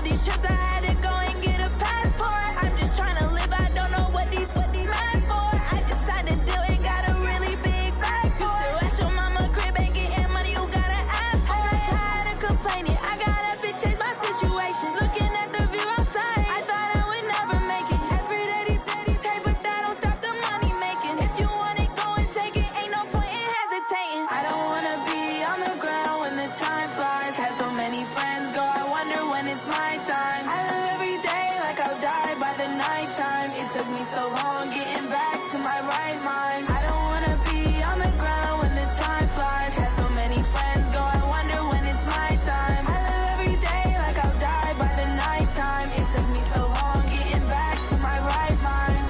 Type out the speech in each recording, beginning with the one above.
these trips, I had to go and get a passport. I'm just trying to live, I don't know what these mad for. I just signed a deal and got a really big bag for it. You still at your mama crib and getting money, you gotta ask for it. I'm tired of complaining, I gotta change my situation. Looking at the view outside, I thought I would never make it. Every day they take, but that don't stop the money making. If you want it, go and take it, ain't no point in hesitating. I don't wanna be on the ground when the time flies. Had so many friends go, I wonder when it's my time. I live every day like I'll die by the nighttime. It took me so long getting back to my right mind. I don't wanna be on the ground when the time flies. Had so many friends go, I wonder when it's my time. I live every day like I'll die by the nighttime. It took me so long getting back to my right mind.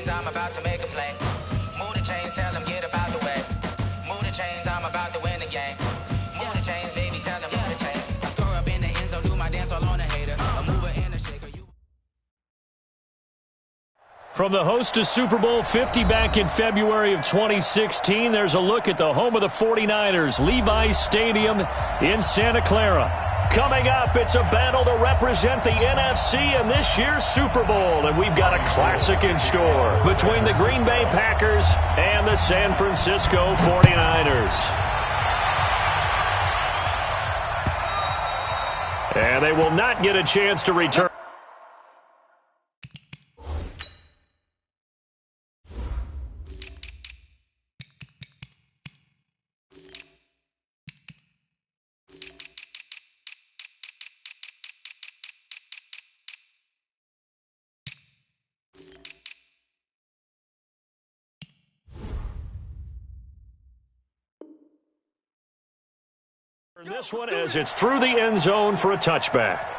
I'm about to make a play. Move the chains, tell them get about the way. Move the chains, I'm about to win the game. Move the chains, baby, tell them move the chains. I score up in the end zone, do my dance all on a hater. A mover and a shaker. From the host to Super Bowl 50 back in February of 2016, there's a look at the home of the 49ers, Levi's Stadium in Santa Clara. Coming up, it's a battle to represent the NFC in this year's Super Bowl, and we've got a classic in store between the Green Bay Packers and the San Francisco 49ers. And they will not get a chance to return. This one as it's through the end zone for a touchback.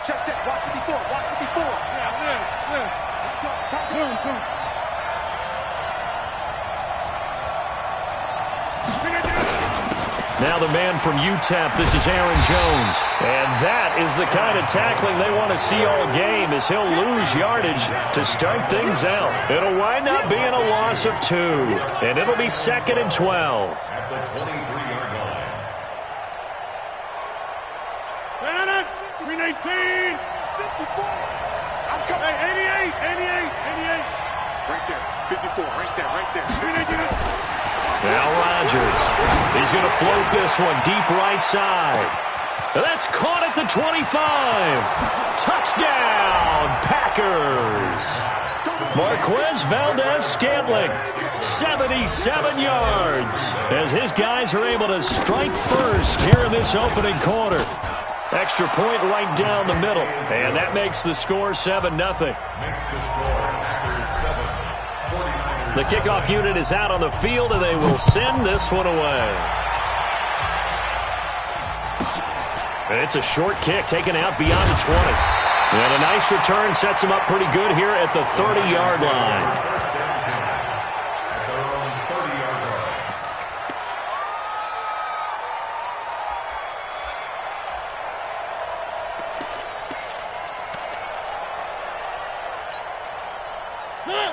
Check, check. Watch 54. Watch 54. Yeah. Boom. Now the man from UTEP, this is Aaron Jones. And that is the kind of tackling they want to see all game as he'll lose yardage to start things out. It'll wind up being a loss of 2. And it'll be 2nd and 12. At the 23-yard line. 319, 54. I'm coming. Hey, 88. Right there, 54, right there. Now Rodgers. He's going to float this one deep right side. That's caught at the 25. Touchdown, Packers. Marquez Valdez-Scantling, 77 yards, as his guys are able to strike first here in this opening quarter. Extra point right down the middle, and that makes the score 7-0. The kickoff unit is out on the field, and they will send this one away. And it's a short kick taken out beyond the 20. And a nice return sets him up pretty good here at the 30-yard line.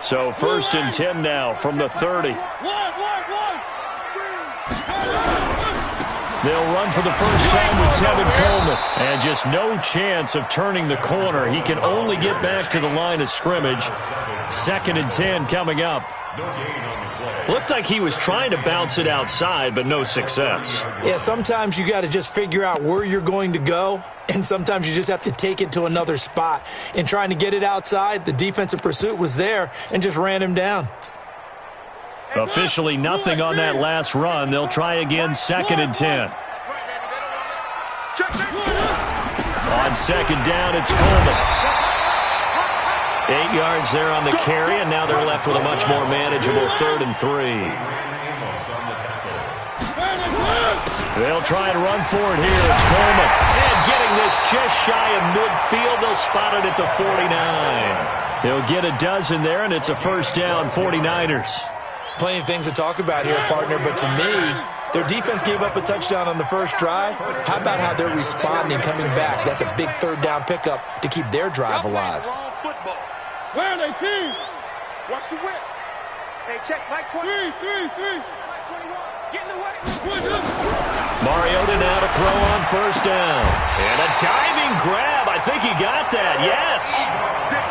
So 1st and 10 now from the 30. They'll run for the first time with Tevin Coleman. And just no chance of turning the corner. He can only get back to the line of scrimmage. 2nd and 10 coming up. Looked like he was trying to bounce it outside, but no success. Yeah, sometimes you got to just figure out where you're going to go, and sometimes you just have to take it to another spot. In trying to get it outside, the defensive pursuit was there and just ran him down. Officially nothing on that last run. They'll try again, 2nd and 10. On 2nd down, it's Coleman. 8 yards there on the carry, and now they're left with a much more manageable 3rd and 3. They'll try and run for it here. It's Coleman. And getting this just shy of midfield. They'll spot it at the 49. They'll get a dozen there, and it's a first down, 49ers. Plenty of things to talk about here, partner, but to me, their defense gave up a touchdown on the first drive. How about how they're responding, coming back? That's a big 3rd down pickup to keep their drive alive. Where are they, team? Watch the whip. Hey, check, Mike 20. 3. Mike 21. Get in the way. Mariota now to throw on first down. And a diving grab. I think he got that. Yes.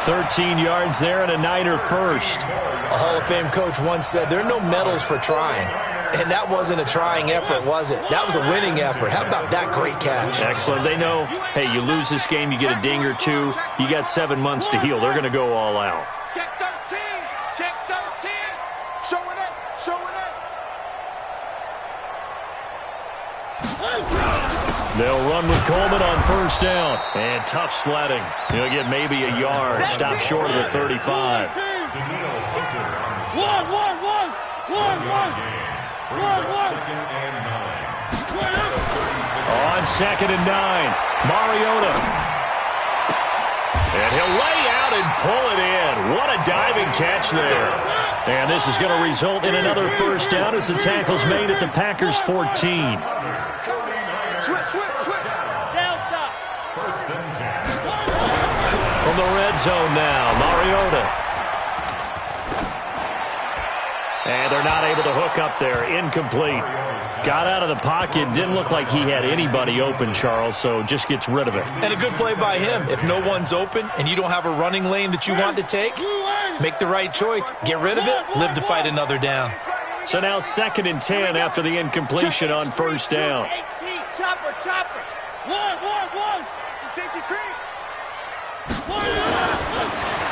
13 yards there and a Niner first. A Hall of Fame coach once said, there are no medals for trying. And that wasn't a trying effort, was it? That was a winning effort. How about that great catch? Excellent. They know, hey, you lose this game, you get a ding or two. You got 7 months to heal. They're going to go all out. Check 13. Check 13. Show it up. Show it up. They'll run with Coleman on first down. And tough sledding. He'll get maybe a yard. Stop short of the 35. On 2nd and 9, Mariota. And he'll lay out and pull it in. What a diving catch there. And this is going to result in another first down as the tackle's made at the Packers' 14. Switch. Delta. From the red zone now, Mariota. And they're not able to hook up there. Incomplete. Got out of the pocket. Didn't look like he had anybody open, Charles, so just gets rid of it. And a good play by him. If no one's open and you don't have a running lane that you want to take, make the right choice. Get rid of it. Live to fight another down. So now 2nd and 10 after the incompletion on first down. 18. Chopper. One. It's a safety creep.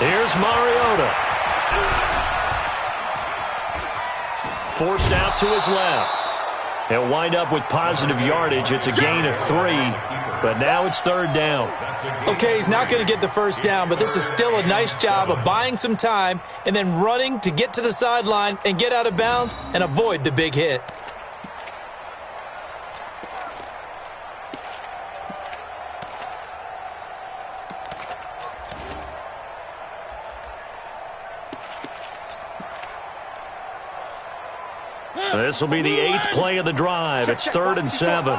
Here's Mariota. Forced out to his left. He'll wind up with positive yardage. It's a gain of 3, but now it's 3rd down. Okay, he's not going to get the first down, but this is still a nice job of buying some time and then running to get to the sideline and get out of bounds and avoid the big hit. This will be the 8th play of the drive. It's 3rd and 7.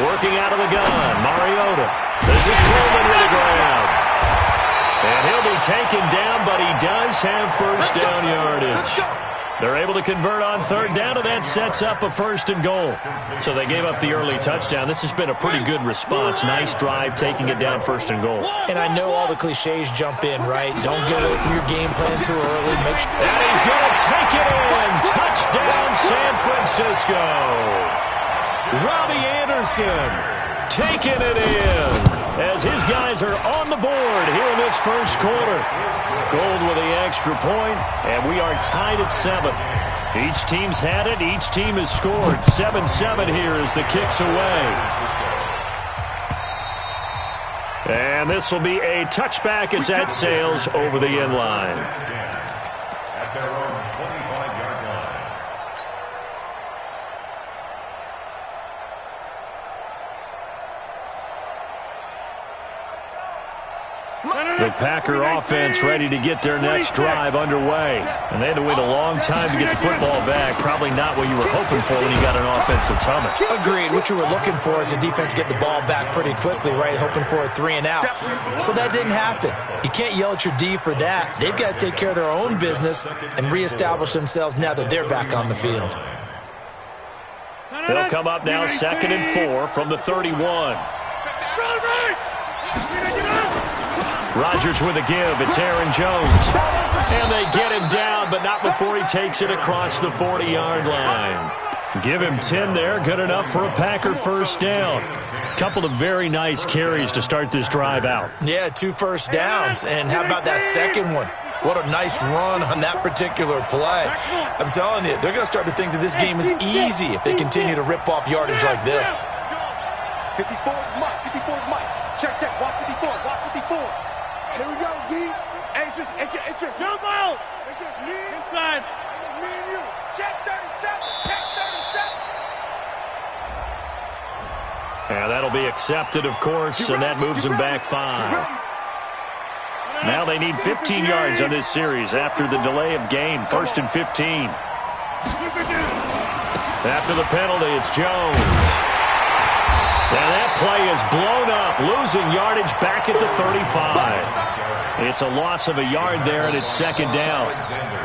Working out of the gun, Mariota. This is Coleman with the grab. And he'll be taken down, but he does have first down yardage. They're able to convert on 3rd down, and that sets up a 1st and goal. So they gave up the early touchdown. This has been a pretty good response. Nice drive, taking it down 1st and goal. And I know all the cliches jump in, right? Don't get away from your game plan too early. Make sure. And he's going to take it in. Touchdown, San Francisco. Robbie Anderson taking it in as his guys are on the board here in this first quarter. Gold with the extra point, and we are tied at 7. Each team's had it. Each team has scored. 7-7 here as the kick's away. And this will be a touchback as that sails over the end line. At their own 25-yard line. The Packer offense ready to get their next drive underway. And they had to wait a long time to get the football back. Probably not what you were hoping for when you got an offense that's humming. Agreed. What you were looking for is the defense get the ball back pretty quickly, right? Hoping for a 3 and out. So that didn't happen. You can't yell at your D for that. They've got to take care of their own business and reestablish themselves now that they're back on the field. They'll come up now 2nd and 4 from the 31. Rodgers with a give. It's Aaron Jones. And they get him down, but not before he takes it across the 40-yard line. Give him 10 there. Good enough for a Packer first down. Couple of very nice carries to start this drive out. Yeah, 2 first downs. And how about that second one? What a nice run on that particular play. I'm telling you, they're going to start to think that this game is easy if they continue to rip off yardage like this. 54 is Mike. 54 is Mike. Check, check. Watch 54. Watch 54. Here we go, D. Hey, it's just jump out. It's just me. Inside. It's me and you. Check 37. Check 37. And that'll be accepted, of course, and that moves them back 5. Now they need 15 yards on this series after the delay of game. 1st and 15. After the penalty, it's Jones. And that play is blown up, losing yardage back at the 35. It's a loss of a yard there, and it's 2nd down.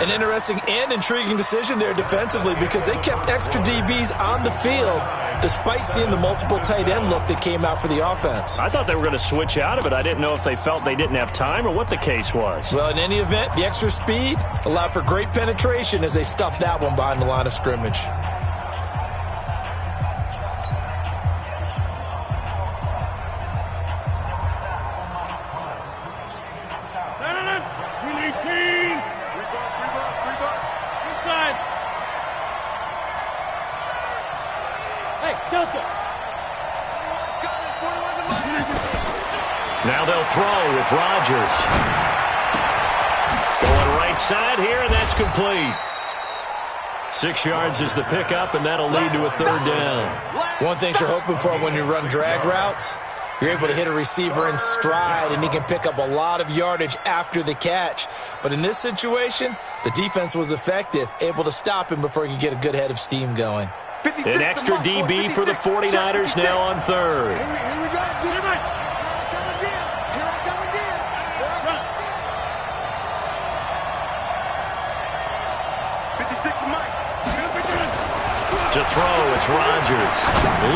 An interesting and intriguing decision there defensively because they kept extra DBs on the field despite seeing the multiple tight end look that came out for the offense. I thought they were going to switch out of it. I didn't know if they felt they didn't have time or what the case was. Well, in any event, the extra speed allowed for great penetration as they stuffed that one behind the line of scrimmage. Now they'll throw with Rodgers. Going right side here, and that's complete. 6 yards is the pickup, and that'll lead to a 3rd down. One thing you're hoping for when you run drag routes, you're able to hit a receiver in stride, and he can pick up a lot of yardage after the catch. But in this situation, the defense was effective, able to stop him before he could get a good head of steam going. An extra DB for the 49ers now on 3rd. Here we go. Here I come again. Here I come again. Run. 56 Mike. To throw, it's Rodgers.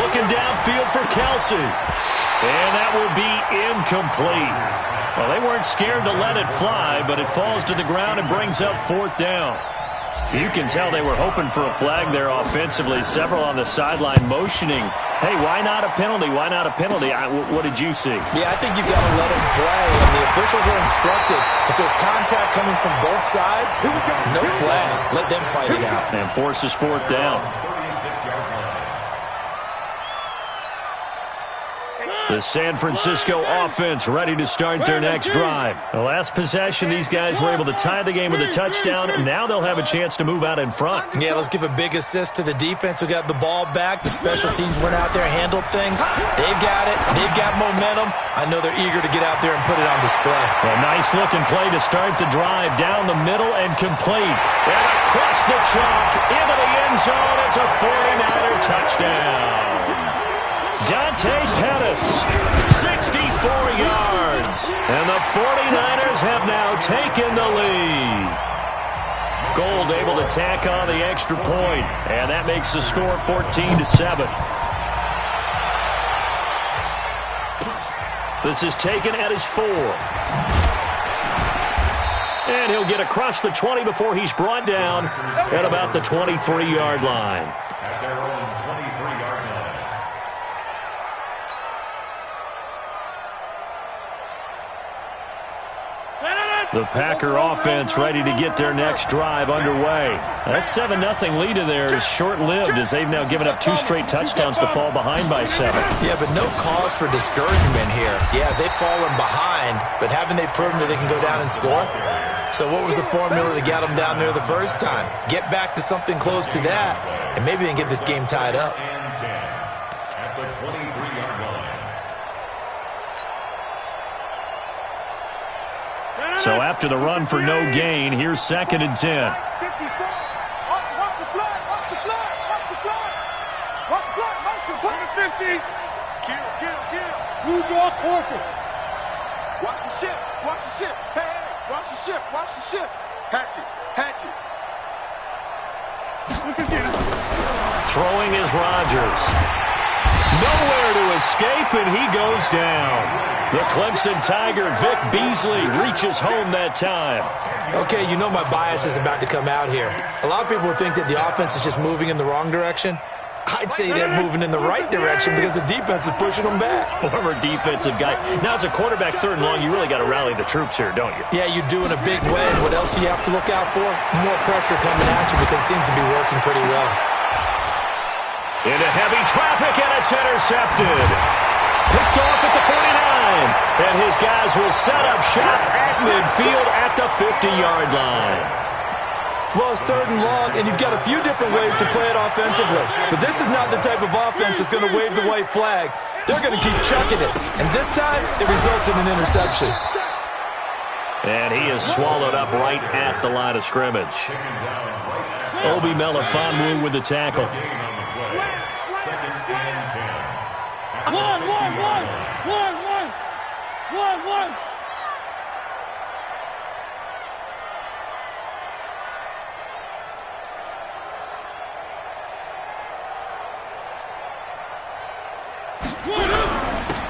Looking downfield for Kelsey. And that will be incomplete. Well, they weren't scared to let it fly, but it falls to the ground and brings up 4th down. You can tell they were hoping for a flag there offensively. Several on the sideline motioning, hey, why not a penalty? Why not a penalty? What did you see? Yeah, I think you've got to let them play, and the officials are instructed. If there's contact coming from both sides, no flag. Let them fight it out. And forces 4th down. The San Francisco offense ready to start their next drive. The last possession, these guys were able to tie the game with a touchdown, and now they'll have a chance to move out in front. Yeah, let's give a big assist to the defense who got the ball back. The special teams went out there and handled things. They've got it. They've got momentum. I know they're eager to get out there and put it on display. A nice-looking play to start the drive. Down the middle and complete. And across the chalk into the end zone. It's a 49er touchdown. Dante Pettis, 64 yards. And the 49ers have now taken the lead. Gold able to tack on the extra point. And that makes the score 14-7. This is taken at his 4. And he'll get across the 20 before he's brought down at about the 23-yard line. At their own 23-yard line. The Packer offense ready to get their next drive underway. That 7-0 lead of theirs is short-lived as they've now given up 2 straight touchdowns to fall behind by 7. Yeah, but no cause for discouragement here. Yeah, they've fallen behind, but haven't they proven that they can go down and score? So what was the formula to get them down there the first time? Get back to something close to that, and maybe they can get this game tied up. At the 23-yard line. So after the run for no gain, here's 2nd and 10. 54. Watch the flag. Watch the flag. Watch the flag. Watch the flag. Motion. Put it 50. Kill. Who's your corker? Watch the ship. Watch the ship. Hey. Watch the ship. Watch the ship. Hatch it. Throwing is has Rodgers. Nowhere to escape, and he goes down. The Clemson Tiger, Vic Beasley, reaches home that time. Okay, you know my bias is about to come out here. A lot of people would think that the offense is just moving in the wrong direction. I'd say they're moving in the right direction because the defense is pushing them back. Former defensive guy. Now, as a quarterback, 3rd and long, you really got to rally the troops here, don't you? Yeah, you do in a big way. What else do you have to look out for? More pressure coming at you because it seems to be working pretty well. Into heavy traffic, and it's intercepted. Picked off at the 49. And his guys will set up shop at midfield at the 50-yard line. Well, it's 3rd and long, and you've got a few different ways to play it offensively. But this is not the type of offense that's going to wave the white flag. They're going to keep chucking it. And this time, it results in an interception. And he is swallowed up right at the line of scrimmage. Obi Melifonwu with the tackle. One.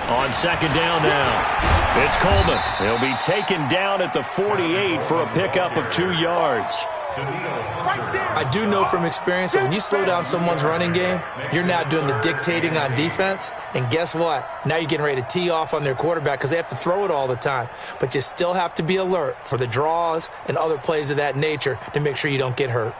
On 2nd down now, it's Coleman. He'll be taken down at the 48 for a pickup of 2 yards. I do know from experience that when you slow down someone's running game, you're now doing the dictating on defense. And guess what? Now you're getting ready to tee off on their quarterback because they have to throw it all the time. But you still have to be alert for the draws and other plays of that nature to make sure you don't get hurt.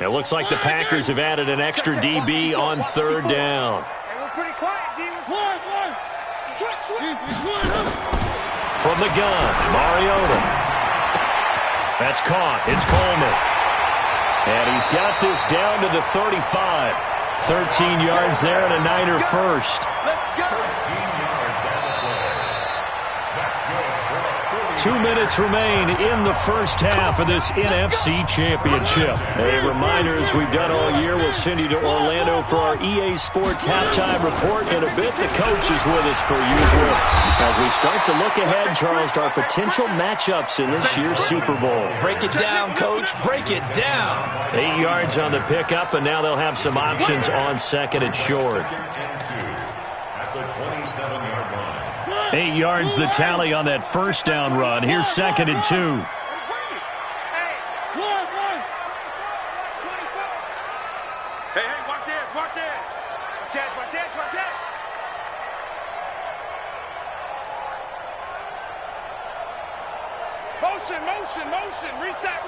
It looks like the Packers have added an extra DB on 3rd down. From the gun, Mariota. That's caught. It's Coleman. And he's got this down to the 35. 13 yards there and a Niner first. 2 minutes remain in the first half of this NFC Championship. A reminder, as we've done all year, we'll send you to Orlando for our EA Sports halftime report in a bit. The coach is with us per usual as we start to look ahead, Charles, to our potential matchups in this year's Super Bowl. Break it down, Coach. Break it down. 8 yards on the pickup, and now they'll have some options on 2nd and short. At the 27-yard line. 8 yards the tally on that 1st down run. Here's 2nd and 2. Hey, watch this. Motion. Reset.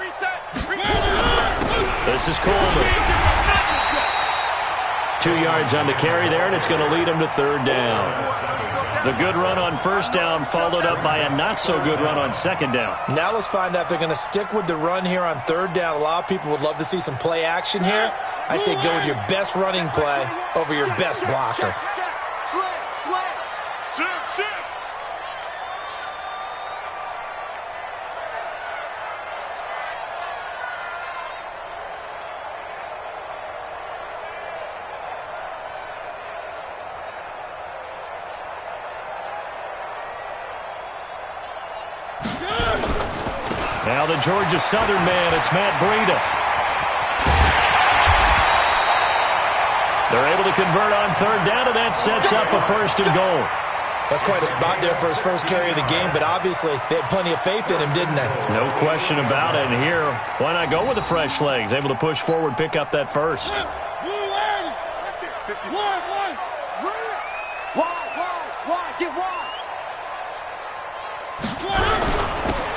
This is Coleman. 2 yards on the carry there, and it's going to lead him to 3rd down. The good run on 1st down followed up by a not-so-good run on 2nd down. Now let's find out if they're going to stick with the run here on 3rd down. A lot of people would love to see some play action here. I say go with your best running play over your best blocker. Shift. Now the Georgia Southern man, it's Matt Breida. They're able to convert on 3rd down, and that sets up a 1st and goal. That's quite a spot there for his first carry of the game, but obviously they had plenty of faith in him, didn't they? No question about it. And here, why not go with the fresh legs? Able to push forward, pick up that 1st. Get wide.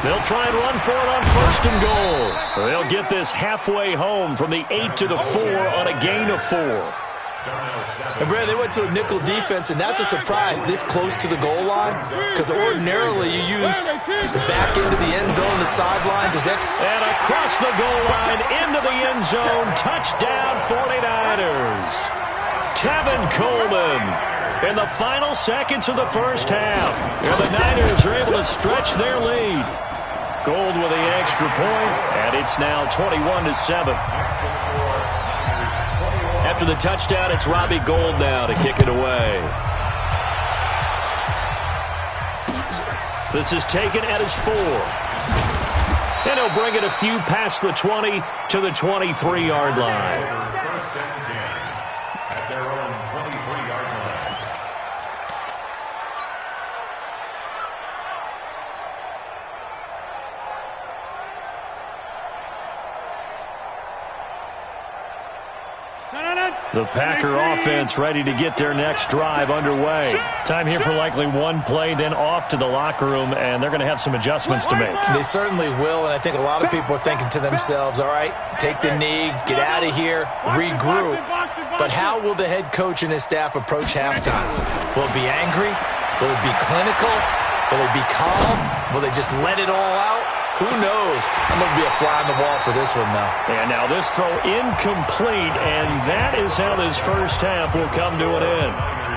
They'll try and run for it on 1st and goal. They'll get this halfway home from the 8 to the 4 on a gain of 4. And Brad, they went to a nickel defense, and that's a surprise this close to the goal line, because ordinarily you use the back end of the end zone, the sidelines. And across the goal line, into the end zone, touchdown 49ers. Tevin Coleman in the final seconds of the first half. And the Niners are able to stretch their lead. Gold with the extra point, and it's now 21-7. After the touchdown, it's Robbie Gould now to kick it away. This is taken at his 4. And he'll bring it a few past the 20 to the 23-yard line. First and 10 at their own 23-yard line. The Packer offense ready to get their next drive underway. Time here for likely one play, then off to the locker room, and they're going to have some adjustments to make. They certainly will, and I think a lot of people are thinking to themselves, all right, take the knee, get out of here, regroup. But how will the head coach and his staff approach halftime? Will it be angry? Will it be clinical? Will it be calm? Will they just let it all out? Who knows? I'm going to be a fly on the wall for this one, though. And now this throw incomplete, and that is how this first half will come to an end.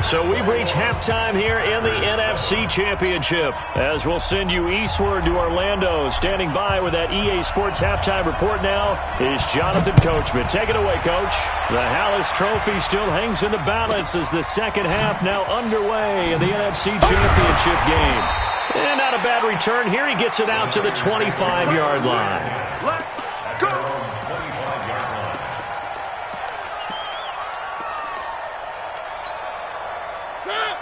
So we've reached halftime here in the NFC Championship. As we'll send you eastward to Orlando. Standing by with that EA Sports halftime report now is Jonathan Coachman. Take it away, Coach. The Hallis Trophy still hangs in the balance as the second half now underway in the NFC Championship game. And not a bad return here. He gets it out to the 25-yard line. Let's go.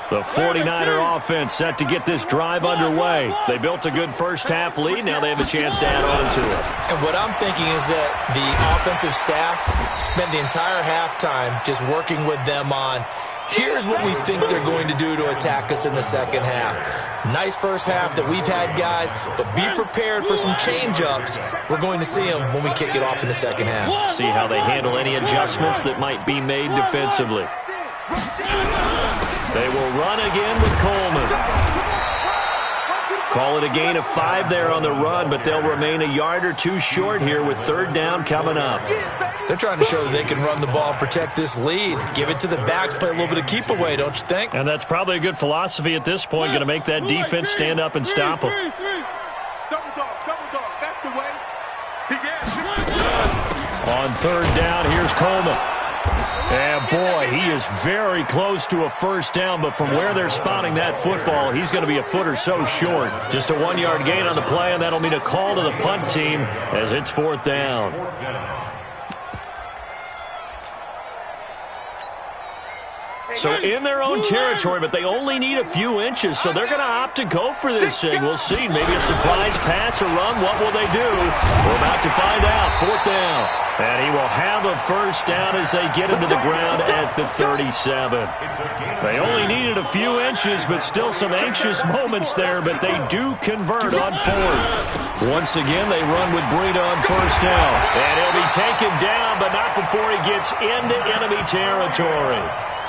The 49er offense set to get this drive underway. They built a good first half lead. Now they have a chance to add on to it. And what I'm thinking is that the offensive staff spent the entire halftime just working with them on, here's what we think they're going to do to attack us in the second half. Nice first half that we've had, guys, but be prepared for some change-ups. We're going to see them when we kick it off in the second half. See how they handle any adjustments that might be made defensively. They will run again with Coleman. Call it a gain of 5 there on the run, but they'll remain a yard or two short here with third down coming up. They're trying to show that they can run the ball and protect this lead. Give it to the backs, play a little bit of keep away, don't you think? And that's probably a good philosophy at this point, going to make that defense stand up and stop them. Double dog, that's the way. He gets. On third down, here's Coleman. And boy, he is very close to a first down, but from where they're spotting that football, he's going to be a foot or so short. Just a 1-yard gain on the play, and that'll mean a call to the punt team as it's fourth down. So in their own territory, but they only need a few inches, so they're going to opt to go for this thing. We'll see. Maybe a surprise pass or run. What will they do? We're about to find out. Fourth down. And he will have a first down as they get him to the ground at the 37. They only needed a few inches, but still some anxious moments there, but they do convert on fourth. Once again, they run with Breida on first down. And he'll be taken down, but not before he gets into enemy territory.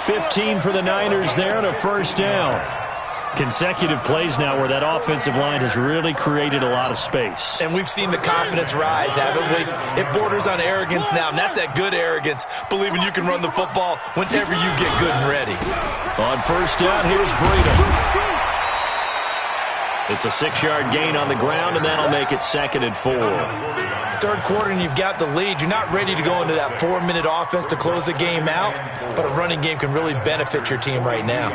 15 for the Niners there and a first down. Consecutive plays now where that offensive line has really created a lot of space. And we've seen the confidence rise, haven't we? It borders on arrogance now, and that's that good arrogance, believing you can run the football whenever you get good and ready. On first down, here's Breida. It's a 6-yard gain on the ground, and that'll make it 2nd and 4. Third quarter and you've got the lead. You're not ready to go into that 4-minute offense to close the game out, but a running game can really benefit your team right now.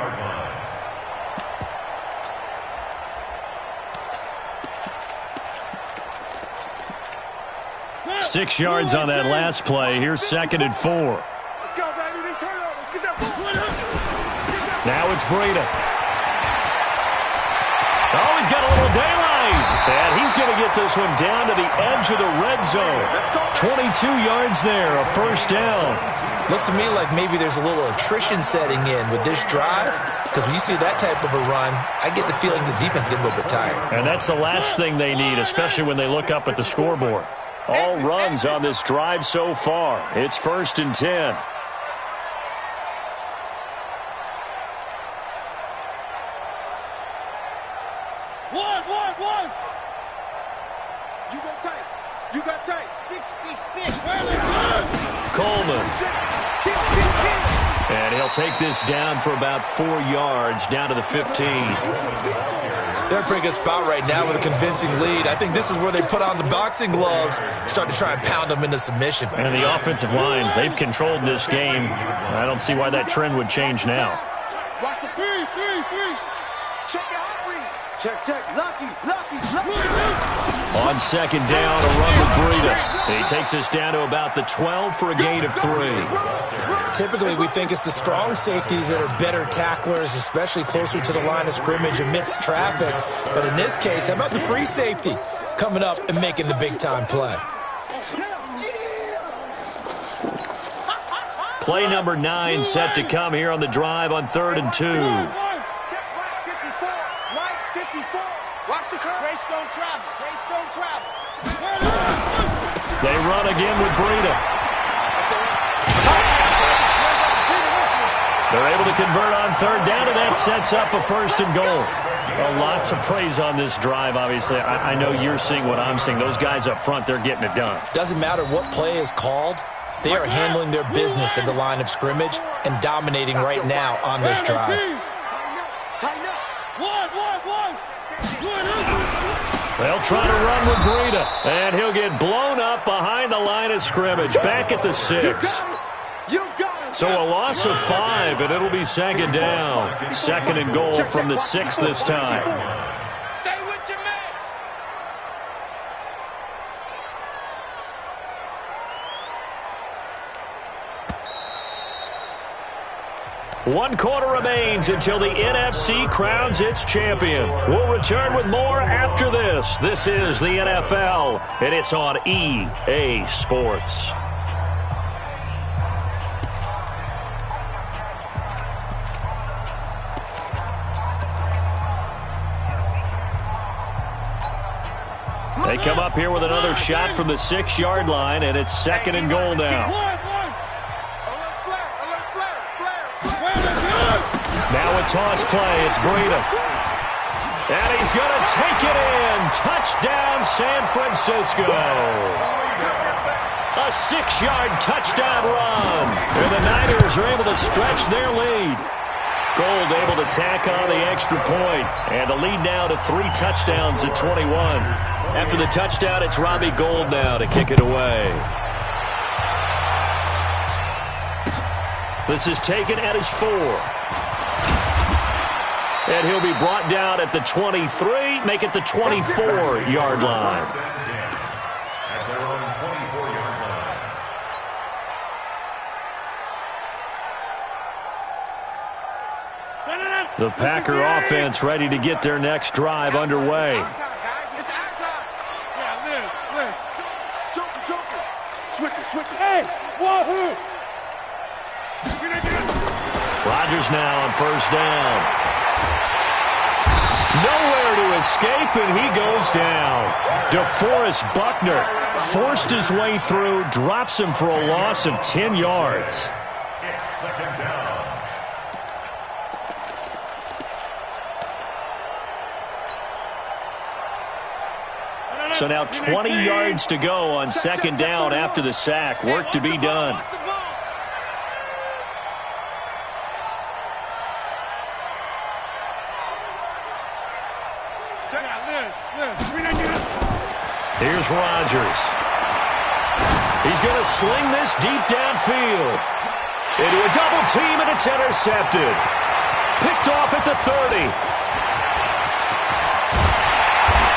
Six yards on that last play. Here's 2nd and 4. Let's go, baby. They turn over. Get that ball. Now it's Breida. Oh, he's got a little daylight. And he's going to get this one down to the edge of the red zone. 22 yards there, a first down. Looks to me like maybe there's a little attrition setting in with this drive, because when you see that type of a run, I get the feeling the defense gets a little bit tired. And that's the last thing they need, especially when they look up at the scoreboard. All runs on this drive so far. It's 1st and 10. One. You got tight. 66. Coleman. And he'll take this down for about 4 yards, down to the 15. They're in a pretty good spot right now with a convincing lead. I think this is where they put on the boxing gloves, start to try and pound them into submission. And the offensive line, they've controlled this game. I don't see why that trend would change now. Watch the three. Check your hot read. Check, check. Lucky. On second down, a run with Breida. He takes us down to about the 12 for a gain of 3. Typically, we think it's the strong safeties that are better tacklers, especially closer to the line of scrimmage amidst traffic. But in this case, how about the free safety coming up and making the big-time play? Play number 9 set to come here on the drive on 3rd and 2. Watch the curve. Grace don't travel. They run again with Breida. They're able to convert on 3rd down, and that sets up a 1st and goal. Lots of praise on this drive, obviously. I know you're seeing what I'm seeing. Those guys up front, they're getting it done. Doesn't matter what play is called. They are handling their business at the line of scrimmage and dominating right now on this drive. Tighten up. They'll try to run with Breida, and he'll get blown up behind the line of scrimmage, back at the 6. So a loss of 5, and it'll be 2nd down. 2nd and goal from the 6 this time. Stay with your man. One quarter remains until the NFC crowns its champion. We'll return with more after this. This is the NFL, and it's on EA Sports. They come up here with another shot from the 6-yard line, and it's 2nd and goal now. Now a toss play. It's Breida. And he's going to take it in. Touchdown, San Francisco. A 6-yard touchdown run. And the Niners are able to stretch their lead. Gold able to tack on the extra point. And the lead now to 3 touchdowns at 21. After the touchdown, it's Robbie Gould now to kick it away. This is taken at his 4. And he'll be brought down at the 23, make it the 24-yard line. At their own 24-yard line. The Packer offense ready to get their next drive underway. Switch it. Hey, wahoo! Rodgers now on 1st down. Nowhere to escape, and he goes down. DeForest Buckner forced his way through, drops him for a loss of 10 yards. It's 2nd down. So now 20 yards to go on 2nd down after the sack. Work to be done. Here's Rodgers. He's going to sling this deep downfield. Into a double team, and it's intercepted. Picked off at the 30.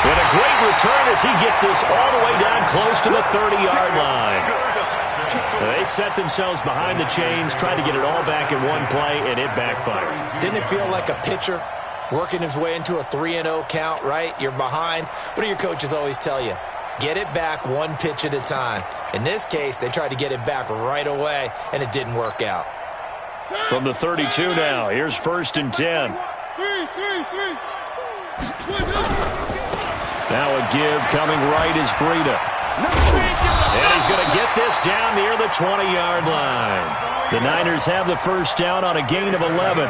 And a great return as he gets this all the way down close to the 30-yard line. They set themselves behind the chains, tried to get it all back in one play, and it backfired. Didn't it feel like a pitcher working his way into a 3-0 count, right? You're behind. What do your coaches always tell you? Get it back one pitch at a time. In this case, they tried to get it back right away, and it didn't work out. From the 32 now, here's 1st and 10. Now a give coming right is Breida. And he's going to get this down near the 20-yard line. The Niners have the 1st down on a gain of 11.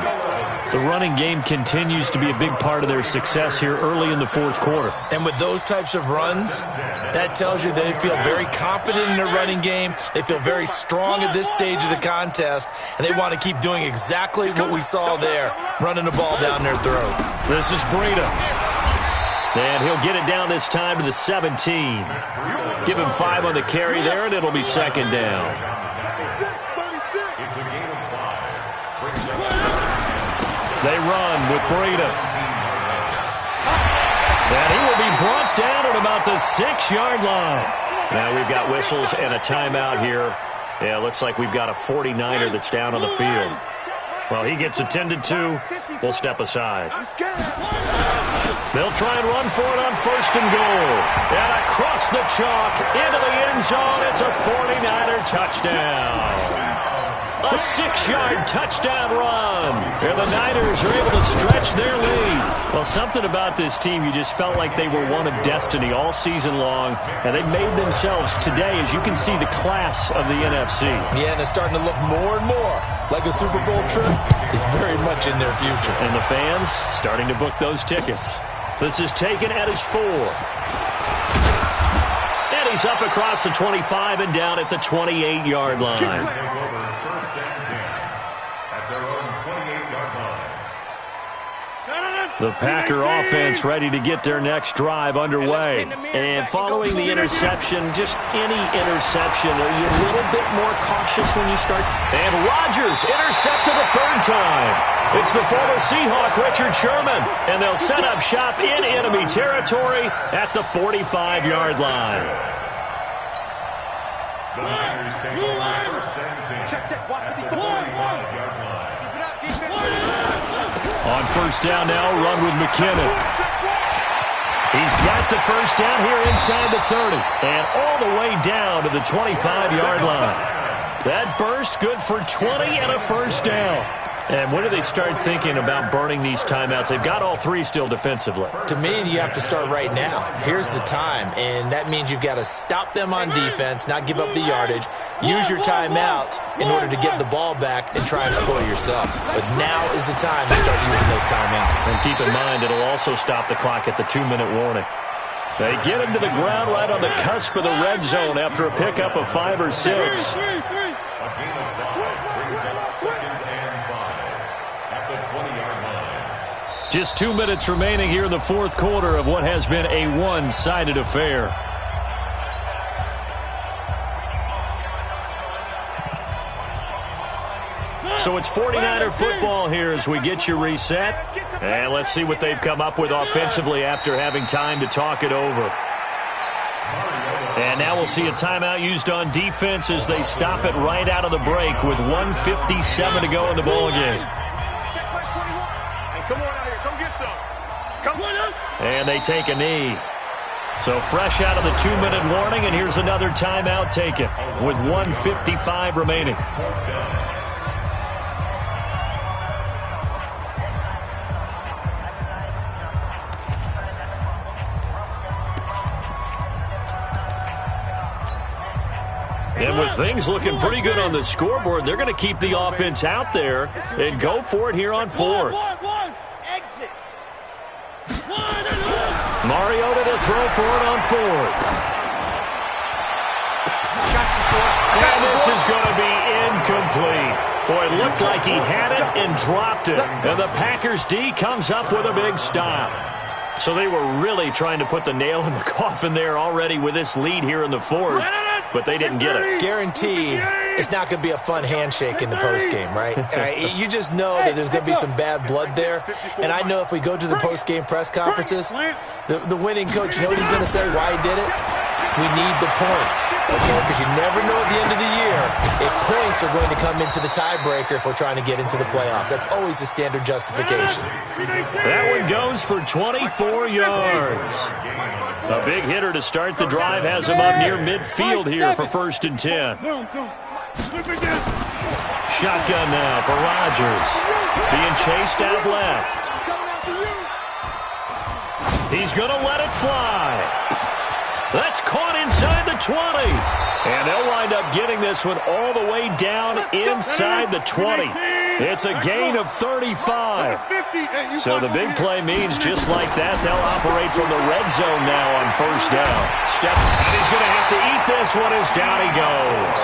The running game continues to be a big part of their success here early in the 4th quarter. And with those types of runs, that tells you they feel very confident in their running game. They feel very strong at this stage of the contest, and they want to keep doing exactly what we saw there, running the ball down their throat. This is Breida. And he'll get it down this time to the 17. Give him 5 on the carry there, and it'll be 2nd down. It's a gain of 5. They run with Breida. be brought down at about the 6-yard line. Now we've got whistles and a timeout here. Yeah, looks like we've got a 49er that's down on the field. Well, he gets attended to. We'll step aside. They'll try and run for it on 1st and goal. And across the chalk into the end zone. It's a 49er touchdown. A 6-yard touchdown run. And the Niners are able to stretch their lead. Well, something about this team, you just felt like they were one of destiny all season long. And they made themselves today, as you can see, the class of the NFC. Yeah, and it's starting to look more and more like a Super Bowl trip is very much in their future. And the fans starting to book those tickets. This is taken at his 4. And he's up across the 25 and down at the 28-yard line. The Packer offense ready to get their next drive underway. And following the interception, just any interception, are you a little bit more cautious when you start? And Rodgers intercepted a 3rd time. It's the former Seahawk, Richard Sherman. And they'll set up shop in enemy territory at the 45-yard line. The Niners take over first and 10 at the 45-yard line. On 1st down now, run with McKinnon. He's got the 1st down here inside the 30. And all the way down to the 25-yard line. That burst good for 20 and a 1st down. And when do they start thinking about burning these timeouts? They've got all 3 still defensively. To me, you have to start right now. Here's the time, and that means you've got to stop them on defense, not give up the yardage, use your timeouts in order to get the ball back and try and score yourself. But now is the time to start using those timeouts. And keep in mind, it'll also stop the clock at the 2-minute warning. They get him to the ground right on the cusp of the red zone after a pickup of 5 or 6. Just 2 minutes remaining here in the 4th quarter of what has been a one-sided affair. So it's 49er football here as we get you reset. And let's see what they've come up with offensively after having time to talk it over. And now we'll see a timeout used on defense as they stop it right out of the break with 1:57 to go in the ballgame. And they take a knee. So fresh out of the 2-minute warning, and here's another timeout taken with 1:55 remaining. And with things looking pretty good on the scoreboard, they're going to keep the offense out there and go for it here on 4th. Mariota to throw for it on 4th. And this is going to be incomplete. Boy, it looked like he had it and dropped it. And the Packers D comes up with a big stop. So they were really trying to put the nail in the coffin there already with this lead here in the 4th. But they didn't get it. Guaranteed, it's not going to be a fun handshake in the postgame, right? You just know that there's going to be some bad blood there. And I know if we go to the postgame press conferences, the winning coach, you know what he's going to say, why he did it? We need the points, okay? Because you never know at the end of the year if points are going to come into the tiebreaker if we're trying to get into the playoffs. That's always the standard justification. That one goes for 24 yards. A big hitter to start the drive has him up near midfield here for 1st and 10. Shotgun now for Rodgers. Being chased out left. He's going to let it fly. That's caught inside the 20. And they'll wind up getting this one all the way down inside the 20. It's a gain of 35. So the big play means just like that, they'll operate from the red zone now on 1st down. Steps, and he's going to have to eat this one as down he goes.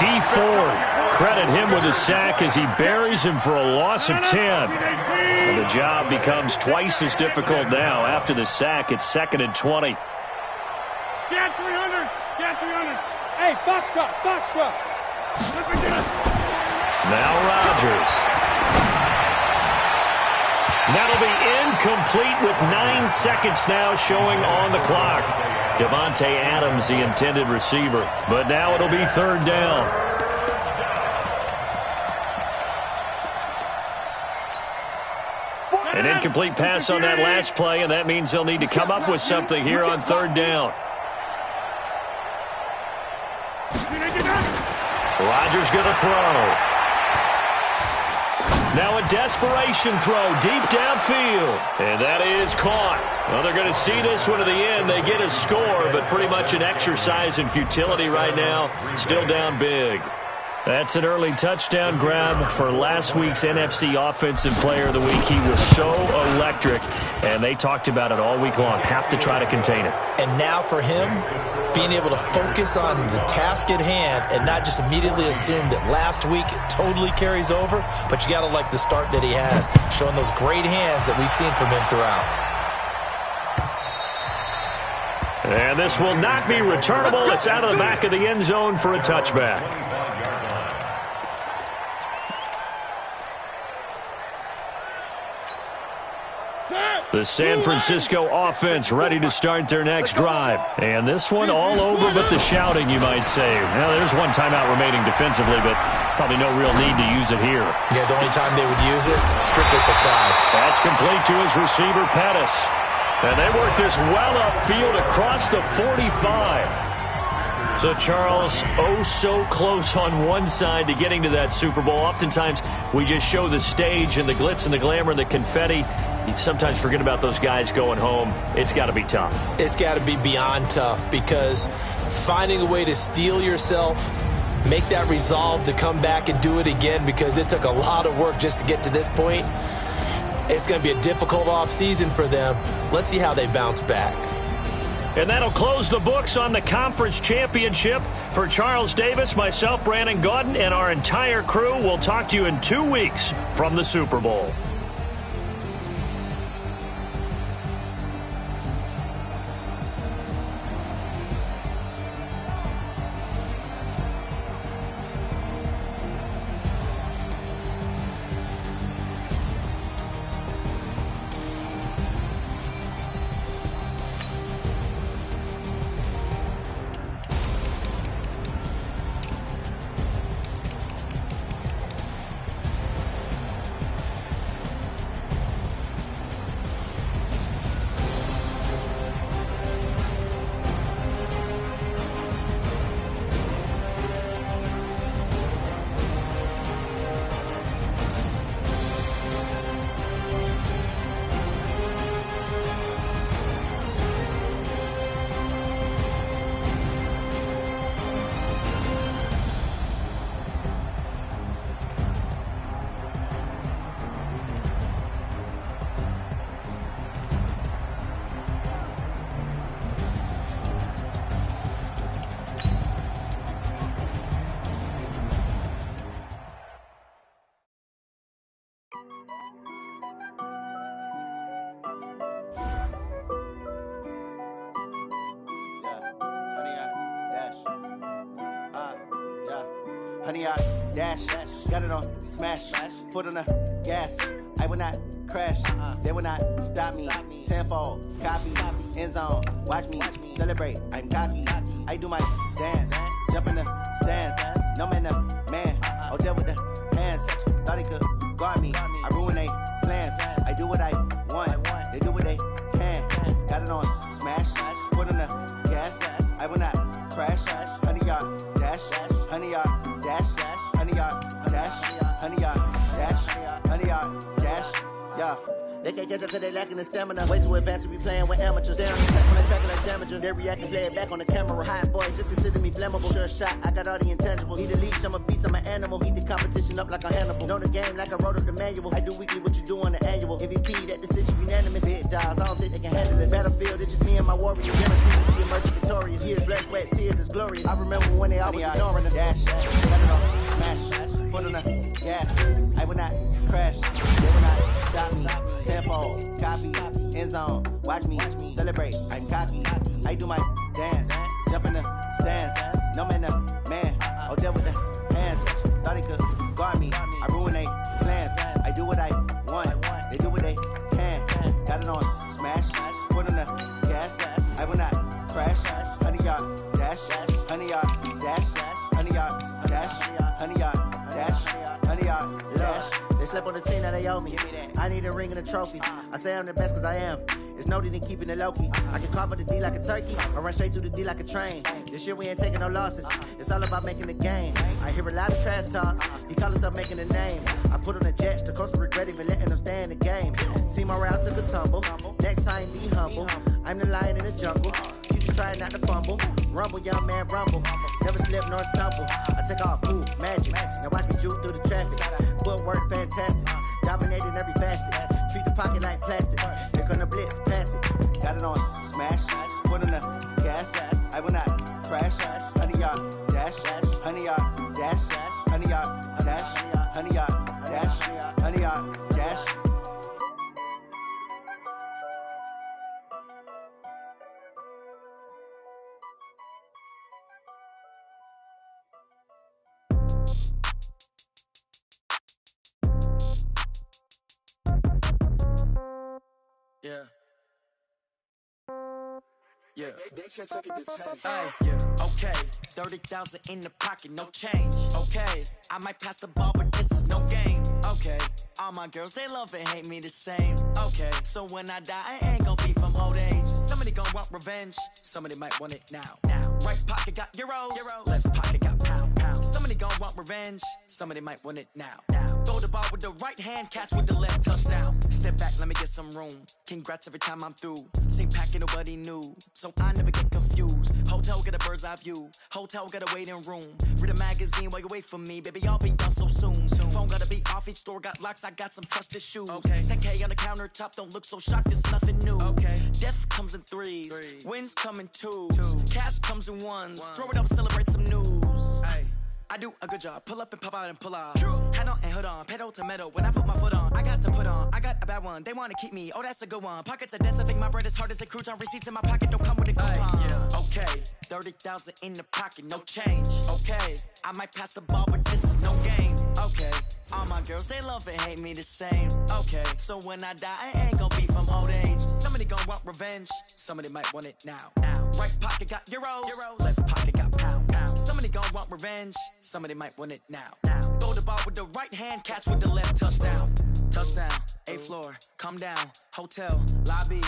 D Ford, credit him with a sack as he buries him for a loss of 10. And the job becomes twice as difficult now. After the sack, it's 2nd and 20. Get 300! Get 300! Hey, box truck! Now Rodgers. That'll be incomplete with 9 seconds now showing on the clock. Devontae Adams, the intended receiver. But now it'll be third down. An incomplete pass on that last play, and that means they'll need to come up with something here on third down. Rodgers going to throw. Now a desperation throw deep downfield. And that is caught. Well, they're going to see this one to the end. They get a score, but pretty much an exercise in futility right now. Still down big. That's an early touchdown grab for last week's NFC Offensive Player of the Week. He was so electric, and they talked about it all week long. Have to try to contain it. And now for him, being able to focus on the task at hand and not just immediately assume that last week it totally carries over, but you got to like the start that he has, showing those great hands that we've seen from him throughout. And this will not be returnable. It's out of the back of the end zone for a touchback. The San Francisco offense ready to start their next drive. And this one all over but the shouting, you might say. Now, there's one timeout remaining defensively, but probably no real need to use it here. Yeah, the only time they would use it, strictly for pride. That's complete to his receiver, Pettis. And they work this well upfield across the 45. So, Charles, oh so close on one side to getting to that Super Bowl. Oftentimes, we just show the stage and the glitz and the glamour and the confetti. You sometimes forget about those guys going home. It's got to be tough. It's got to be beyond tough, because finding a way to steel yourself, make that resolve to come back and do it again, because it took a lot of work just to get to this point. It's going to be a difficult offseason for them. Let's see how they bounce back. And that'll close the books on the conference championship. For Charles Davis, myself, Brandon Gaudin, and our entire crew, we'll talk to you in 2 weeks from the Super Bowl. Honey, I dash, got it on smash, foot on the gas. I will not crash, they will not stop me. Tenfold, copy, end zone, watch me celebrate. I'm cocky, I do my dance, jump in the stands. No man, man, oh there with the hands. Thought he could guard me, I ruin they plans. I do what I want, they do what they can. Got it on smash, foot on the gas. I will not crash, honey, y'all dash, honey, y'all dash, honey, y'all dash, honey, y'all dash, honey, y'all dash, yeah. They can't catch up cause they lacking the stamina. Way too advanced to be playing with amateurs. They on the track when they tackle like damages. They react and play it back on the camera. Hot boy, just consider me flammable. Sure shot, I got all the intangibles. Need a leash, I'm a beast, I'm an animal. Eat the competition up like a Hannibal. Know the game like I wrote up the manual. I do weekly what you do on the annual. MVP, that decision unanimous. Big dials, I don't think they can handle this. Battlefield, it's just me and my warriors. Guaranteed to be emerging victorious. Years, blood, sweat, tears, it's glorious. I remember when they always ignoring us. Dash, got it on, smash, foot on the gas. I will not crash, they will not stop me. Tenfold, copy, end zone, watch me celebrate. I'm cocky, I do my dance, jump in the stands. No man, man, oh there with the hands. Thought he could guard me, I ruin they plans. I do what I want, they do what they Got it on smash, foot on the gas. I will not crash. 100-yard dash, 100-yard dash, 100-yard dash, 100-yard dash, 100-yard dash. They slept on the team that they owe me. I need a ring and a trophy. I say I'm the best cause I am. It's no need in keeping it low-key. I can carve up the D like a turkey or run straight through the D like a train. This year we ain't taking no losses. It's all about making the game. I hear a lot of trash talk. He call himself making a name. I put on the Jets. The coach regret even letting them stay in the game. Team morale took a tumble. Next time be humble. I'm the lion in the jungle. You just try not to fumble. Rumble, young man, rumble. Never slip nor stumble. I take off, poof, magic. Now watch me juke through the traffic. Footwork fantastic. Dominating every facet. Treat the pocket like plastic. Here come the blitz, pass it. Got it on smash. Foot on the gas. I will not crash. 100-yard dash. 100-yard dash. 100-yard dash. 100-yard dash. 100-yard dash. Yeah. Yeah. Hey, yeah. Okay. 30,000 in the pocket, no change. Okay. I might pass the ball, but this is no game. Okay. All my girls, they love and hate me the same. Okay. So when I die, I ain't gon' be from old age. Somebody gon' want revenge. Somebody might want it now. Right pocket got euros. Left pocket got pound. Somebody gon' want revenge. Somebody might want it now. Throw the ball with the right hand, catch with the left, touchdown. Step back, let me get some room. Congrats every time I'm through. Same packet, nobody knew. So I never get confused. Hotel get a bird's eye view. Hotel got a waiting room. Read a magazine while you wait for me. Baby, I'll be done so soon. Phone gotta be off, each store got locks. I got some trusted shoes. Okay. 10K on the countertop, don't look so shocked, it's nothing new. Okay. Death comes in threes. Wins come in twos. Cash comes in ones. Throw it up, celebrate some news. Ay. I do a good job. Pull up and pop out and pull out. Head on and hood on. Pedal to metal. When I put my foot on, I got to put on. I got a bad one. They want to keep me. Oh, that's a good one. Pockets are dense. I think my bread is hard as a crouton. Receipts in my pocket don't come with a coupon. Yeah. Okay. 30,000 in the pocket. No change. Okay. I might pass the ball, but this is no game. Okay. All my girls, they love and hate me the same. Okay. So when I die, I ain't gonna be from old age. Somebody gonna want revenge. Somebody might want it now. Right pocket got euros. Left pocket got pound. Somebody gonna want revenge. Somebody might want it now. Throw the ball with the right hand, catch with the left, touchdown. Touchdown, 8th floor, come down, hotel, lobby.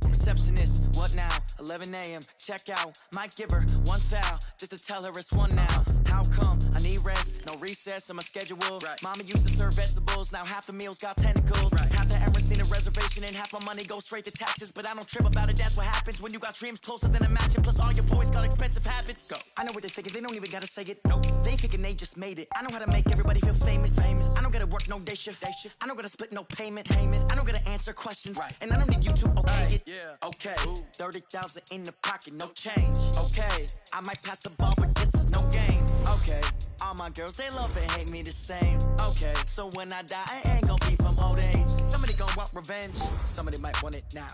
Receptionist, what now? 11 a.m., check out. Might give her one foul, just to tell her it's one now. How come? I need rest, no recess in my schedule. Right. Mama used to serve vegetables, now half the meals got tentacles. Right. Half the errands need a reservation and half my money goes straight to taxes. But I don't trip about it, that's what happens when you got dreams closer than a mansion. Plus all your boys got expensive habits. Go. I know what they're thinking, they don't even gotta say it. Nope. They thinking they just made it. I know how to make everybody feel famous. I don't gotta work no day shift. I don't gotta split no payment. I don't gotta answer questions. Right. And I don't need you to okay it. Yeah. Okay, 30,000 in the pocket, no change. Okay, I might pass the ball, but this is no game. Okay, all my girls, they love and hate me the same. Okay, so when I die, I ain't gonna be from old age. Somebody gonna want revenge. Somebody might want it now.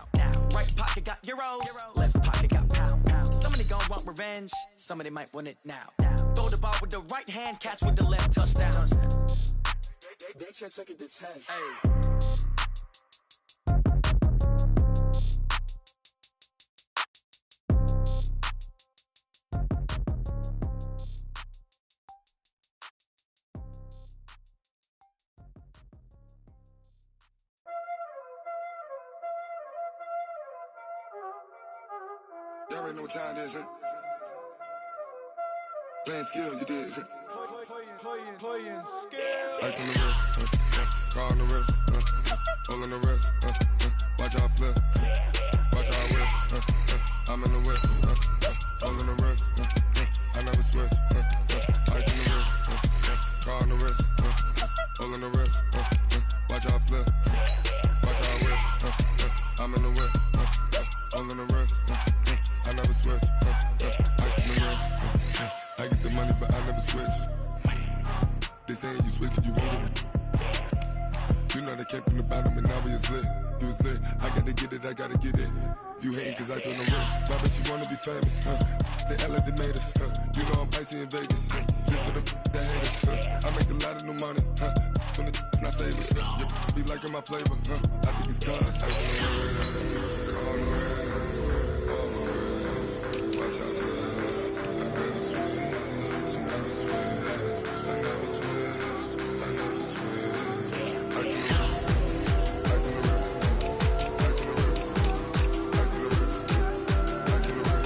Right pocket got euros. Left pocket got pound. Somebody gonna want revenge. Somebody might want it now. Throw the ball with the right hand, catch with the left, touchdown. They can't take it to 10. Hey. Y'all already know what time it is, huh? Playing skills, you did, huh? Playing skills. Ice on the wrist, car on the wrist, hole in the wrist, watch out flip, watch out whip, I'm in the whip, hole in the wrist, I never switch, ice on the wrist, car on the wrist, hole in the wrist, watch out flip, watch out whip, I'm in the whip, hole in the wrist, I never switch, ice on the wrist, I get the money but I never switch. They saying you switch cause you want it. You know they came from the bottom and now we is lit. You was lit, I gotta get it, I gotta get it. You hating cause I on the wrist. Why bet you wanna be famous, huh? They act like they made us. You know I'm icy in Vegas. Just for them that hate us. I make a lot of new money. When it's not savings. Be liking my flavor. I think it's God's. On the rest. Watch out for us. I never switch. I never switch. I never switch. I never switch. Ice in the wrist. Ice in the wrist. Ice in the wrist. Ice in the wrist. Ice in the wrist.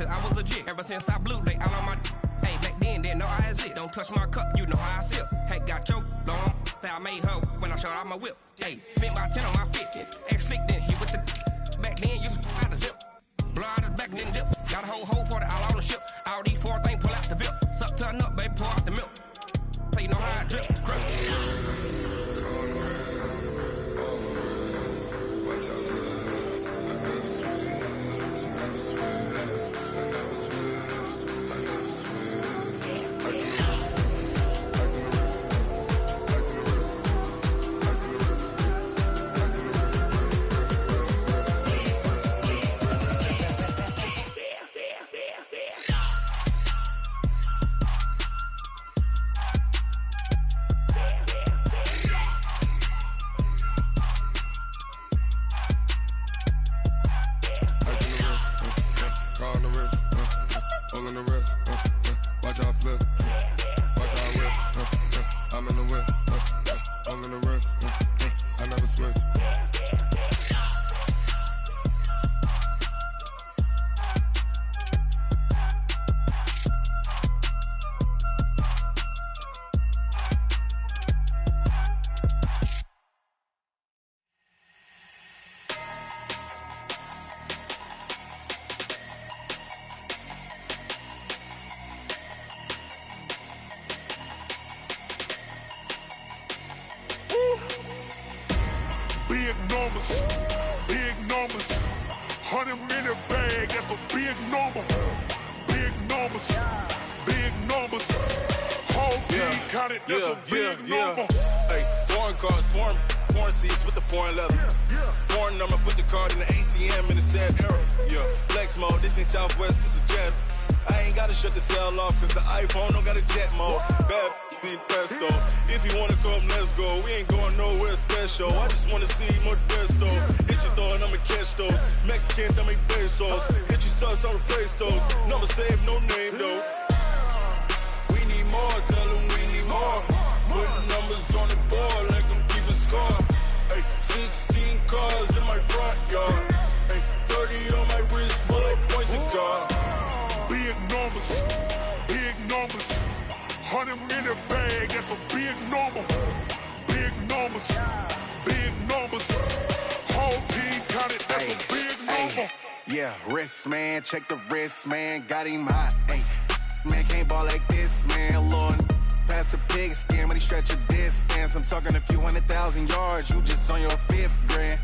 I was legit. Ever since I blew, they all on my hey, back then, didn't know I exist. Don't touch my cup, you know how I sip. Hey, got choked, long. Say I made her when I showed out my whip. Hey, spent about 10 on my 50. Ex-slick, then hit with the back then, used to out the zip. Blow out his back, then dip. Got a whole party all on the ship. All these four things, pull out the VIP. Suck to a nut, baby, pour out the milk. So you know how I drip. Crush. Watch out for us. I never switch. I never switch. I never switch. I never switch. Ice in the wrist. Ice in the wrist. Ice in the wrist. Ice in the wrist. Ice in the wrist. On the wrist, all in the wrist, watch how I flip, watch how I whip, I'm in the whip, all in the wrist, I never switch. Big numbers, 100-minute bag, that's a big number. Big numbers, whole team counted, that's a big number. Hey, foreign cars, foreign seats with the foreign leather. Foreign number, put the card in the ATM in the sad era. Yeah, flex mode, this ain't Southwest, this a jet. I ain't gotta shut the cell off, cause the iPhone don't got a jet mode. Bad need pesto. If you wanna come, let's go. We ain't going nowhere special. I just wanna see more desto. Hit your thought, I'ma catch those. Mexican, I make pesos. Hit your sus, I'll replace those. Number saved, no name though. We need more, tell them we need more. Putting numbers on the board, like them keep a score. Hey, 16 cars in my front yard. Hey, 30 on my wrist, bullet pointed guard. Big numbers, 100-minute bag, that's a big number. Big numbers, whole team counted, that's a big number. Yeah, wrist man, check the wrist man, got him hot. Ay, man can't ball like this, man. Lord, past the pig skin when he stretch a distance. I'm talking a few 100,000 yards, you just on your 5th grand.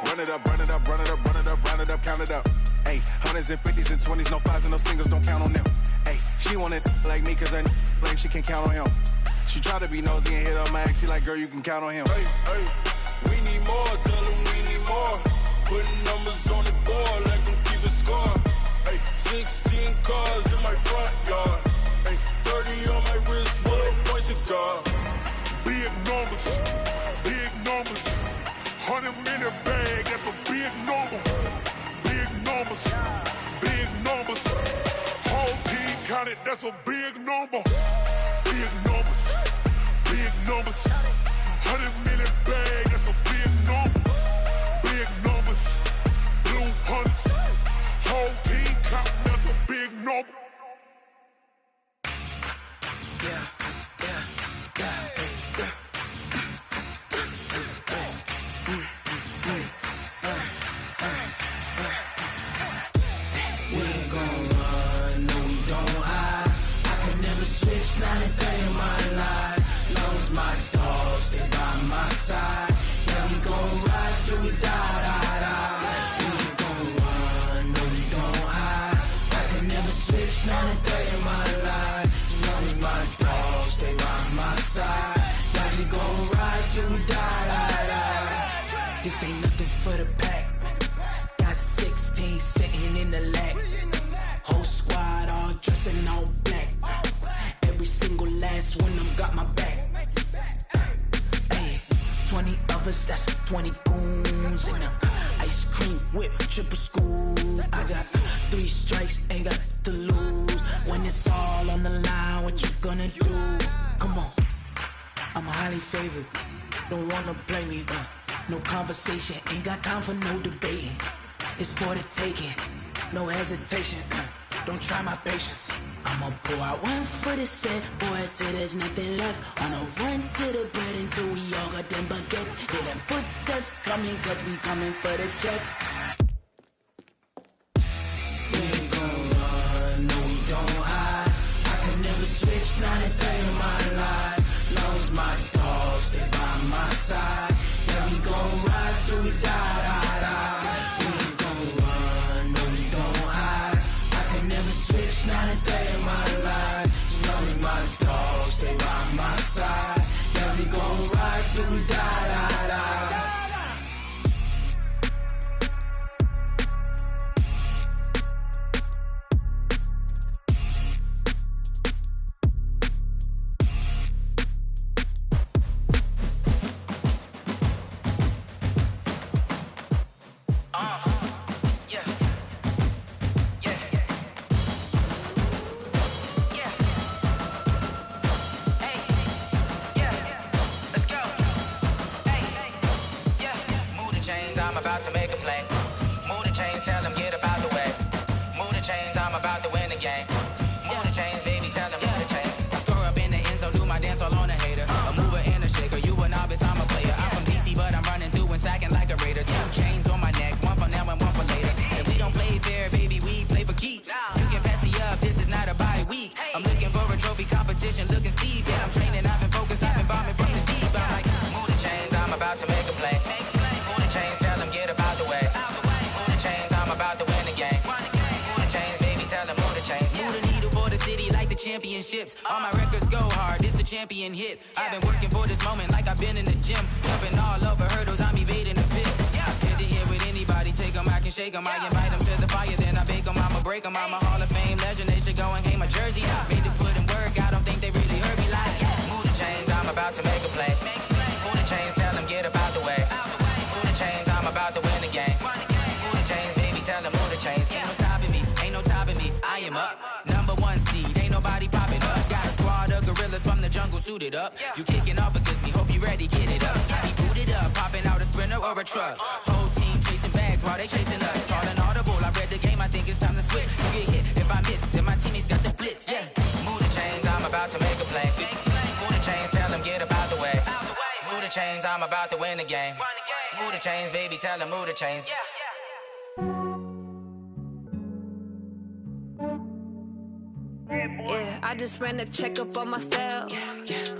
Run it up, run it up, run it up, run it up, run it up, count it up. Ay, 100s and 50s and 20s, no 5s and no singles, don't count on them. Ay, she want it like me, cause I blame she can't count on him. She try to be nosy and hit on my ex, she like, girl, you can count on him. Hey, we need more, tell them we need more. Putting numbers on the board, like them keep a score. Hey, 16 cars in my front yard. Hey, 30 on my wrist, bullet pointed guard. Big numbers, 100-minute bag, that's a big number. Big numbers, whole team counted, that's a big number. Big numbers, 100-minute bag, that's a big number. Big numbers, blue hunts, whole team counting, that's a big number. Not a day in my life. Knows my dogs, they by my side. Yeah, we gon' till we die. We ain't gon' run, no we don't hide. I can never switch, not a day in my life. As long as my dogs stay by my side. Yeah, we gon' ride till we die. This ain't nothing for the pack. Got 16 sitting in the lap. Whole squad all dressed in all black. Every single last one of them got my back. 20 of us, that's 20 goons in the ice cream whip, triple scoop. I got 3 strikes, ain't got to lose. When it's all on the line, what you gonna do? Come on, I'm highly favored. Don't wanna blame me, no conversation, ain't got time for no debating. It's for the taking, no hesitation. Don't try my patience. I'ma pour out one for the set, boy, till there's nothing left. On a run to the bread until we all got them baguettes. Hear them footsteps coming, cause we coming for the check. We ain't gon' run, no we don't hide. I can never switch, not a day in my life. Long as my dogs stay by my side. Yeah, we gon' ride till we die. We ain't gon' run, no we don't hide. I can never switch, not a day in my life. As long as my dogs stay by my side. Yeah, we gon' ride till we die. I'm about to make a play. Move the chains, tell them get up out the way. Move the chains, I'm about to win the game. Move the chains, baby, tell them move the chains. I score up in the end zone, do my dance all on a hater. A mover and a shaker, you a novice, I'm a player. I'm from DC, but I'm running through and sacking like a raider. 2 chains on my neck, one for now and one for later. And we don't play fair, baby, we play for keeps. You can pass me up, this is not a bye week. I'm looking for a trophy competition, looking steep. Yeah, I'm training, I've been focused, I've been bombing from the deep. I'm like, move the chains, I'm about to make a play. Move the chains, tell them get up out the way. Move the chains, I'm about to win the game. Move the chains, baby, tell them move the chains. Move the needle for the city like the championships. All my records go hard, this a champion hit. I've been working for this moment like I've been in the gym. Jumping all over hurdles, I'm evading the pit. Hit to hit with anybody, take them, I can shake them. I invite them to the fire, then I bake them, I'ma break them. I'm a Hall of Fame legend, they should go and hang my jersey. Made to put in work, I don't think they really heard me like. Move the chains, I'm about to make a play. Move the chains, tell them get up out the way. Move the chains, I'm about to win the game. Move the chains, baby, tell them move the chains. Ain't no stopping me, ain't no topping me. I am up, #1 seed, ain't nobody popping up. Got a squad of gorillas from the jungle suited up. You kicking off against me, hope you ready, get it up. I be booted up, popping out a Sprinter or a truck. Whole team chasing bags while they chasing us. Calling audible, I read the game, I think it's time to switch. You get hit if I miss, then my teammates got the blitz, yeah. Move the chains, I'm about to make a play. Move the chains, tell them get up out the way. Move the chains, I'm about to win the game. Move the chains, baby, tell them move the chains. Yeah, I just ran a checkup on myself.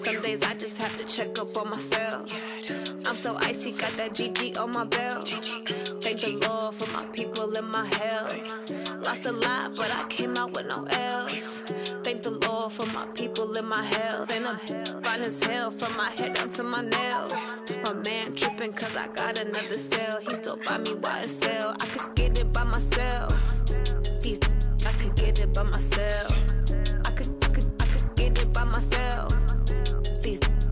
Some days I just have to check up on myself. I'm so icy, got that GG on my belt. Thank the Lord for my people in my health. Lost a lot, but I came out with no L's. Thank the Lord for my people in my health. And I'm fine as hell from my head down to my nails. My man tripping cause I got another cell. He still buy me YSL. I could get it by myself. I could get it by myself. I could get it by myself.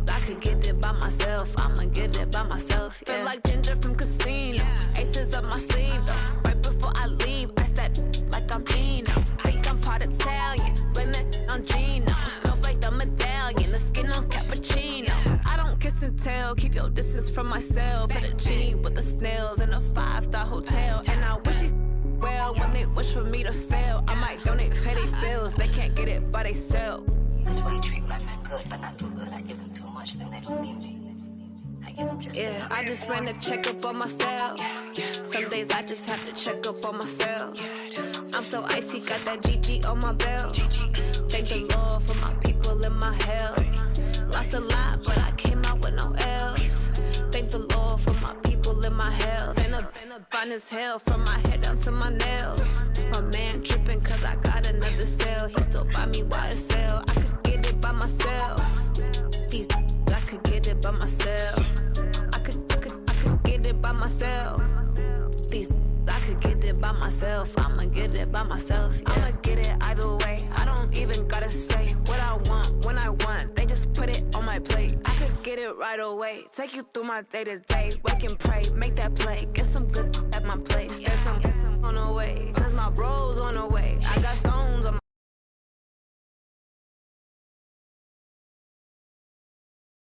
I could get it by myself. I'ma get it by myself. Yeah. Feel like Ginger from Casino. Aces up my sleeve though. Right before I leave, I start like I'm Dino. Think I'm part Italian, blame that on Gino. Smells like the medallion, the skin on cappuccino. I don't kiss and tell, keep your distance from myself. For the genie with the snails in a 5-star hotel. And I wish these well when they wish for me to fail. I might donate petty bills, they can't get it by they self. That's why you treat my men good, but not too good. I give them too much, then they don't need me. I give them just yeah, I just ran a checkup on myself. Some days I just have to check up on myself. I'm so icy, got that GG on my belt. Thank the Lord for my people in my health. Lost a lot, but I came out with no L's. Thank the Lord for my people in my health. fine as hell, from my head down to my nails. My man tripping cause I got another sale. He still buy me YSL. I could get it by myself. These I could get it by myself. I could get it by myself. These I could get it by myself. I'ma get it by myself. Yeah. I'ma get it either way. I don't even gotta say what I want when I want. They just put it on my plate. I could get it right away. Take you through my day to day. Wake and pray, make that play. Guess